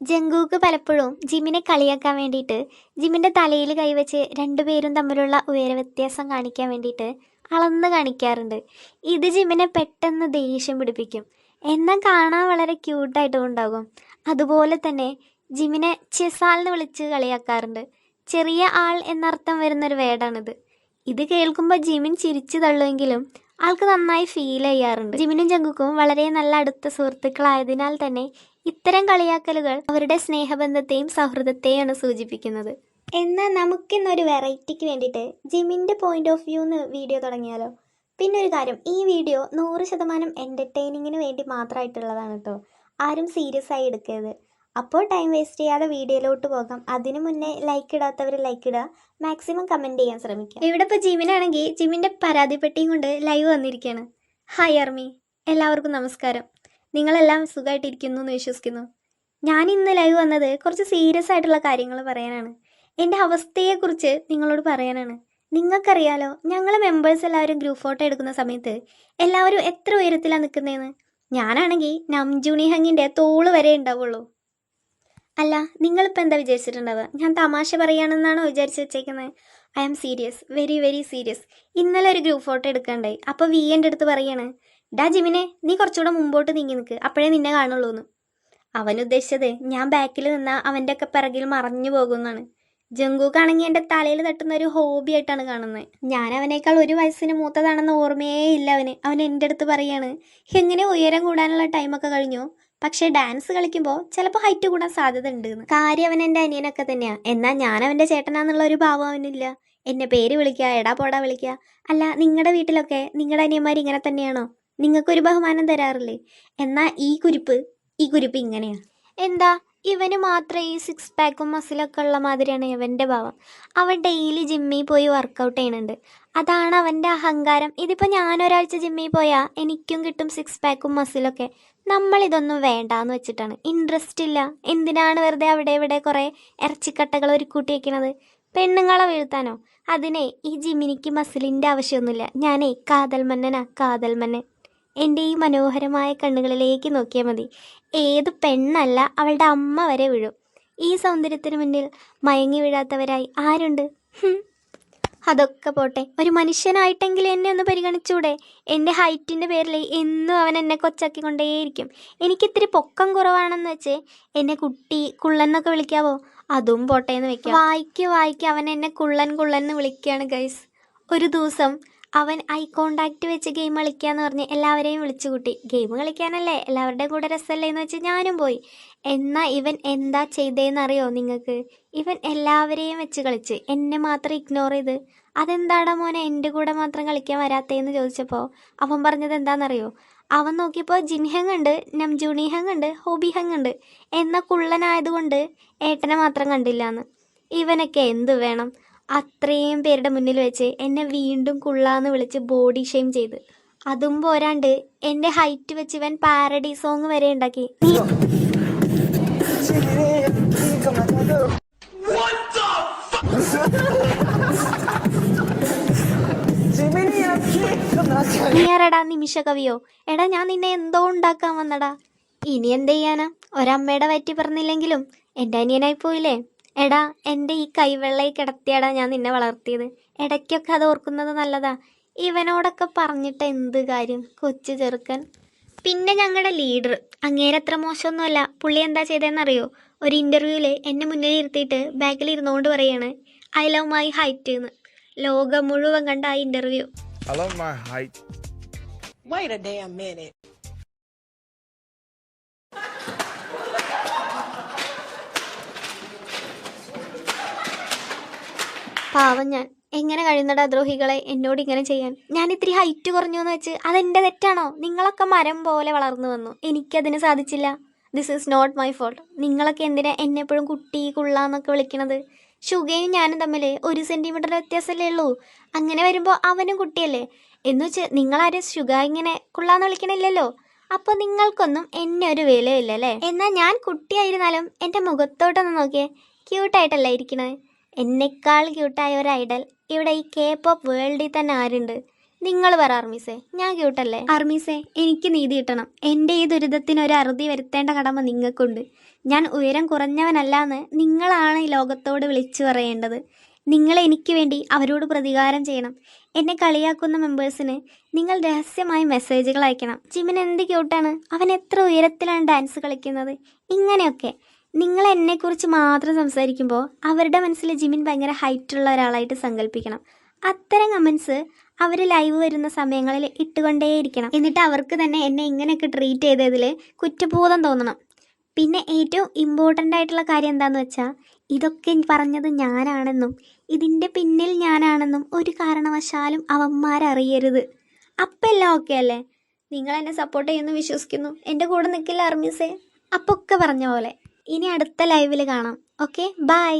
ജങ്കൂക്ക് പലപ്പോഴും ജിമിനെ കളിയാക്കാൻ വേണ്ടിയിട്ട് ജിമിൻ്റെ തലയിൽ കൈവച്ച് രണ്ടുപേരും തമ്മിലുള്ള ഉയരവ്യത്യാസം കാണിക്കാൻ വേണ്ടിയിട്ട് അളന്ന് കാണിക്കാറുണ്ട്. ഇത് ജിമിനെ പെട്ടെന്ന് ദേഷ്യം പിടിപ്പിക്കും. എന്നാൽ കാണാൻ വളരെ ക്യൂട്ടായിട്ടും ഉണ്ടാകും. അതുപോലെ തന്നെ ജിമിനെ ചെസാൽന്ന് വിളിച്ച് കളിയാക്കാറുണ്ട്. ചെറിയ ആൾ എന്നർത്ഥം വരുന്നൊരു വേർഡാണിത്. ഇത് കേൾക്കുമ്പോൾ ജിമിൻ ചിരിച്ചു തള്ളുമെങ്കിലും ആൾക്ക് നന്നായി ഫീൽ ചെയ്യാറുണ്ട്. ജിമിനും ജങ്കുക്കും വളരെ നല്ല അടുത്ത സുഹൃത്തുക്കളായതിനാൽ തന്നെ ഇത്തരം കളിയാക്കലുകൾ അവരുടെ സ്നേഹബന്ധത്തെയും സൗഹൃദത്തെയാണ് സൂചിപ്പിക്കുന്നത്. എന്നാൽ നമുക്കിന്നൊരു വെറൈറ്റിക്ക് വേണ്ടിയിട്ട് ജിമിൻ്റെ പോയിന്റ് ഓഫ് വ്യൂ എന്ന് വീഡിയോ തുടങ്ങിയാലോ? പിന്നെ ഒരു കാര്യം, ഈ വീഡിയോ 100% എൻ്റർടൈനിങ്ങിന് വേണ്ടി മാത്രമായിട്ടുള്ളതാണ് കേട്ടോ. ആരും സീരിയസ് ആയി എടുക്കരുത്. അപ്പോൾ ടൈം വേസ്റ്റ് ചെയ്യാതെ വീഡിയോയിലോട്ട് പോകാം. അതിനു മുന്നേ ലൈക്ക് ഇടാത്തവർ ലൈക്ക് ഇടുക, മാക്സിമം കമൻറ്റ് ചെയ്യാൻ ശ്രമിക്കുക. ഇവിടെ ഇപ്പോൾ ജിമിനാണെങ്കിൽ ജിമിൻ്റെ പരാതിപ്പെട്ടിയും കൊണ്ട് ലൈവ് വന്നിരിക്കുകയാണ്. ഹായ് ആർമി, എല്ലാവർക്കും നമസ്കാരം. നിങ്ങളെല്ലാം സുഖമായിട്ടിരിക്കുന്നു എന്ന് വിശ്വസിക്കുന്നു. ഞാൻ ഇന്ന് ലൈവ് വന്നത് കുറച്ച് സീരിയസ് ആയിട്ടുള്ള കാര്യങ്ങൾ പറയാനാണ്. എൻ്റെ അവസ്ഥയെക്കുറിച്ച് നിങ്ങളോട് പറയാനാണ്. നിങ്ങൾക്കറിയാലോ, ഞങ്ങൾ മെമ്പേഴ്സ് എല്ലാവരും ഗ്രൂപ്പ് ഫോട്ടോ എടുക്കുന്ന സമയത്ത് എല്ലാവരും എത്ര ഉയരത്തിലാണ് നിൽക്കുന്നതെന്ന്. ഞാനാണെങ്കിൽ നംജൂണി ഹങ്ങിൻ്റെ തോള് വരെ ഉണ്ടാവുള്ളൂ. അല്ല, നിങ്ങളിപ്പോൾ എന്താ വിചാരിച്ചിട്ടുണ്ടാവുക? ഞാൻ തമാശ പറയുകയാണെന്നാണോ വിചാരിച്ച് വെച്ചേക്കുന്നത്? I am serious, very very serious. ഇന്നലെ ഒരു ഗ്രൂപ്പ് ഫോട്ടോ എടുക്കാണ്ടായി. അപ്പോൾ എൻ്റെ അടുത്ത് പറയാണ്, ഡാ ജിമിനെ, നീ കുറച്ചുകൂടെ മുമ്പോട്ട് നീങ്ങി നിൽക്ക്, അപ്പോഴേ നിന്നെ കാണുള്ളൂ എന്ന്. അവൻ ഉദ്ദേശിച്ചത് ഞാൻ ബാക്കിൽ നിന്നാൽ അവൻ്റെ ഒക്കെ പിറകിൽ മറഞ്ഞു പോകുമെന്നാണ്. ജങ്കൂക്കാണെങ്കിൽ എൻ്റെ തലയിൽ തട്ടുന്ന ഒരു ഹോബി ആയിട്ടാണ് കാണുന്നത്. ഞാൻ അവനേക്കാൾ ഒരു വയസ്സിന് മൂത്തതാണെന്ന് ഓർമ്മയേ ഇല്ല അവന്. അവൻ എൻ്റെ അടുത്ത് പറയാണ്, എങ്ങനെ ഉയരം കൂടാനുള്ള ടൈമൊക്കെ കഴിഞ്ഞു, പക്ഷേ ഡാൻസ് കളിക്കുമ്പോൾ ചിലപ്പോൾ ഹൈറ്റ് കൂടാൻ സാധ്യത ഉണ്ട് എന്ന്. കാര്യം അവൻ എൻ്റെ അനിയനൊക്കെ തന്നെയാണ്. എന്നാൽ ഞാൻ അവൻ്റെ ചേട്ടനാന്നുള്ള ഒരു ഭാവം അവനില്ല. എന്നെ പേര് വിളിക്കുക, എടാ പോടാ വിളിക്കുക. അല്ല, നിങ്ങളുടെ വീട്ടിലൊക്കെ നിങ്ങളുടെ അനിയന്മാർ ഇങ്ങനെ തന്നെയാണോ? നിങ്ങൾക്കൊരു ബഹുമാനം തരാറില്ലേ? എന്നാൽ ഈ കുരിപ്പ് ഇങ്ങനെയാണ്. എന്താ, ഇവന് മാത്രമേ ഈ 6 പാക്കും മസിലൊക്കെ ഉള്ള മാതിരിയാണ് ഇവൻ്റെ ഭാവം. അവൻ ഡെയിലി ജിമ്മിൽ പോയി വർക്കൗട്ട് ചെയ്യുന്നുണ്ട്. അതാണ് അവൻ്റെ അഹങ്കാരം. ഇതിപ്പോൾ ഞാനൊരാഴ്ച ജിമ്മിൽ പോയാൽ എനിക്കും കിട്ടും 6 പാക്കും മസിലൊക്കെ. നമ്മളിതൊന്നും വേണ്ടാന്ന് വെച്ചിട്ടാണ്. ഇൻട്രസ്റ്റ് ഇല്ല. എന്തിനാണ് വെറുതെ അവിടെ ഇവിടെ കുറേ ഇറച്ചിക്കട്ടകൾ ഒരു കൂട്ടി വയ്ക്കണത്? പെണ്ണുങ്ങളെ വീഴ്ത്താനോ? അതിനെ ഈ ജിമ്മിനിക്ക് മസിലിൻ്റെ ആവശ്യമൊന്നുമില്ല. ഞാനേ കാതൽ മന്നൻ. എൻ്റെ ഈ മനോഹരമായ കണ്ണുകളിലേക്ക് നോക്കിയാൽ മതി. ഏത് പെണ്ണല്ല, അവളുടെ അമ്മ വരെ വീഴും. ഈ സൗന്ദര്യത്തിന് മുന്നിൽ മയങ്ങി വീഴാത്തവരായി ആരുണ്ട്? അതൊക്കെ പോട്ടെ, ഒരു മനുഷ്യനായിട്ടെങ്കിലും എന്നെ ഒന്ന് പരിഗണിച്ചൂടെ? എൻ്റെ ഹൈറ്റിൻ്റെ പേരിൽ എന്നും അവൻ എന്നെ കൊച്ചാക്കിക്കൊണ്ടേയിരിക്കും. എനിക്കിത്തിരി പൊക്കം കുറവാണെന്ന് വെച്ച് എന്നെ കുട്ടി കുള്ളെന്നൊക്കെ വിളിക്കാവോ? അതും പോട്ടെ എന്ന് വെക്കാം. വായിക്ക് അവൻ എന്നെ കുള്ളൻ വിളിക്കുകയാണ് ഗൈസ്. ഒരു ദിവസം അവൻ ഐ കോണ്ടാക്റ്റ് വെച്ച് ഗെയിം കളിക്കാന്ന് പറഞ്ഞ് എല്ലാവരെയും വിളിച്ചു കൂട്ടി. ഗെയിം കളിക്കാനല്ലേ, എല്ലാവരുടെയും കൂടെ രസമല്ലേ എന്ന് വെച്ച് ഞാനും പോയി. എന്നാൽ ഇവൻ എന്താ ചെയ്തതെന്നറിയോ നിങ്ങൾക്ക്? ഇവൻ എല്ലാവരെയും വെച്ച് കളിച്ച് എന്നെ മാത്രം ഇഗ്നോർ ചെയ്ത്. അതെന്താടാ മോനെ എൻ്റെ കൂടെ മാത്രം കളിക്കാൻ വരാത്തേന്ന് ചോദിച്ചപ്പോൾ അവൻ പറഞ്ഞത് എന്താണെന്നറിയോ? അവൻ നോക്കിയപ്പോൾ ജിൻഹങ് ഉണ്ട്, നംജൂണി ഹങ് ഉണ്ട്, ഹോബി ഹങ് ഉണ്ട്. എന്നാൽ കുള്ളനായതുകൊണ്ട് ഏട്ടനെ മാത്രം കണ്ടില്ല എന്ന്. ഇവനൊക്കെ എന്ത് വേണം? അത്രയും പേരുടെ മുന്നിൽ വെച്ച് എന്നെ വീണ്ടും കുള്ളാന്ന് വിളിച്ച് ബോഡി ഷെയിം ചെയ്ത്. അതും പോരാണ്ട് എൻ്റെ ഹൈറ്റ് വെച്ച് ഇവൻ പാരഡി സോങ് വരെ ഉണ്ടാക്കി. നീ ആരടാ, നിമിഷ കവിയോ? എടാ, ഞാൻ നിന്നെ എന്തോ ഉണ്ടാക്കാൻ വന്നടാ. ഇനി എന്ത് ചെയ്യാനാ? ഒരമ്മയുടെ വയറ്റി പറഞ്ഞില്ലെങ്കിലും എൻ്റെ അനിയനായി പോയില്ലേ? എടാ, എൻ്റെ ഈ കൈവെള്ളയിൽ കിടത്തിയാടാ ഞാൻ നിന്നെ വളർത്തിയത്. ഇടയ്ക്കൊക്കെ അത് ഓർക്കുന്നത് നല്ലതാ. ഇവനോടൊക്കെ പറഞ്ഞിട്ട് എന്ത് കാര്യം, കൊച്ചു ചെറുക്കൻ. പിന്നെ ഞങ്ങളുടെ ലീഡർ അങ്ങേരത്ര മോശമൊന്നുമല്ല. പുള്ളി എന്താ ചെയ്തതെന്നറിയോ? ഒരു ഇൻ്റർവ്യൂവിൽ എന്നെ മുന്നിൽ ഇരുത്തിയിട്ട് ബാക്കിൽ ഇരുന്നുകൊണ്ട് പറയാണ്, ഐ ലവ് മൈ ഹൈറ്റ് എന്ന്. ലോകം മുഴുവൻ കണ്ട ആ ഇൻ്റർവ്യൂ. പാവം ഞാൻ. എങ്ങനെ കഴിയുന്നടാ ദ്രോഹികളെ എന്നോട് ഇങ്ങനെ ചെയ്യാൻ? ഞാൻ ഇത്തിരി ഹൈറ്റ് കുറഞ്ഞു എന്ന് വെച്ച് അതെൻ്റെ തെറ്റാണോ? നിങ്ങളൊക്കെ മരം പോലെ വളർന്നു വന്നു, എനിക്കതിന് സാധിച്ചില്ല. This is not my fault. നിങ്ങളൊക്കെ എന്തിനാ എന്നെ എപ്പോഴും കുട്ടി കുള്ളാന്നൊക്കെ വിളിക്കണത്? ഷുഗയും ഞാനും തമ്മിൽ 1 സെൻറ്റിമീറ്റർ വ്യത്യാസമല്ലേ ഉള്ളൂ. അങ്ങനെ വരുമ്പോൾ അവനും കുട്ടിയല്ലേ എന്ന് വെച്ച് നിങ്ങളാരും ഷുഗ ഇങ്ങനെ കുള്ളാന്ന് വിളിക്കണില്ലല്ലോ. അപ്പോൾ നിങ്ങൾക്കൊന്നും എന്നെ ഒരു വിലയില്ലല്ലേ? എന്നാൽ ഞാൻ കുട്ടിയായിരുന്നാലും എൻ്റെ മുഖത്തോട്ടൊന്ന് നോക്കിയേ, ക്യൂട്ടായിട്ടല്ലേ ഇരിക്കണേ? എന്നെക്കാൾ ക്യൂട്ടായ ഒരു ഐഡൽ ഇവിടെ ഈ K-pop വേൾഡിൽ തന്നെ ആരുണ്ട്? നിങ്ങൾ പറ അർമീസേ, ഞാൻ ക്യൂട്ടല്ലേ? അർമീസേ, എനിക്ക് നീതി കിട്ടണം. എൻ്റെ ഈ ദുരിതത്തിന് ഒരു അറുതി വരുത്തേണ്ട കടമ നിങ്ങൾക്കുണ്ട്. ഞാൻ ഉയരം കുറഞ്ഞവനല്ലാന്ന് നിങ്ങളാണ് ഈ ലോകത്തോട് വിളിച്ചു പറയേണ്ടത്. നിങ്ങൾ എനിക്ക് വേണ്ടി അവരോട് പ്രതികാരം ചെയ്യണം. എന്നെ കളിയാക്കുന്ന മെമ്പേഴ്സിന് നിങ്ങൾ രഹസ്യമായി മെസ്സേജുകൾ അയക്കണം. ജിമിൻ എന്ത് ക്യൂട്ടാണ്, അവൻ എത്ര ഉയരത്തിലാണ് ഡാൻസ് കളിക്കുന്നത്. ഇങ്ങനെയൊക്കെ നിങ്ങൾ എന്നെക്കുറിച്ച് മാത്രം സംസാരിക്കുമ്പോൾ അവരുടെ മനസ്സിൽ ജിമിൻ ഭയങ്കര ഹൈറ്റുള്ള ഒരാളായിട്ട് സങ്കല്പിക്കണം. അത്തരം കമൻസ് അവർ ലൈവ് വരുന്ന സമയങ്ങളിൽ ഇട്ടുകൊണ്ടേയിരിക്കണം. എന്നിട്ട് അവർക്ക് തന്നെ എന്നെ ഇങ്ങനെയൊക്കെ ട്രീറ്റ് ചെയ്തതിൽ കുറ്റബോധം തോന്നണം. പിന്നെ ഏറ്റവും ഇമ്പോർട്ടൻ്റ് ആയിട്ടുള്ള കാര്യം എന്താണെന്ന് വെച്ചാൽ, ഇതൊക്കെ പറഞ്ഞത് ഞാനാണെന്നും ഇതിൻ്റെ പിന്നിൽ ഞാനാണെന്നും ഒരു കാരണവശാലും അവന്മാരറിയരുത്. അപ്പം എല്ലാം ഓക്കെ അല്ലേ? നിങ്ങൾ എന്നെ സപ്പോർട്ട് ചെയ്യുന്നു വിശ്വസിക്കുന്നു. എൻ്റെ കൂടെ നിൽക്കില്ല അർമീസേ? അപ്പോൾ ഒക്കെ പറഞ്ഞ പോലെ ഇനി അടുത്ത ലൈവിൽ കാണാം. Okay, by.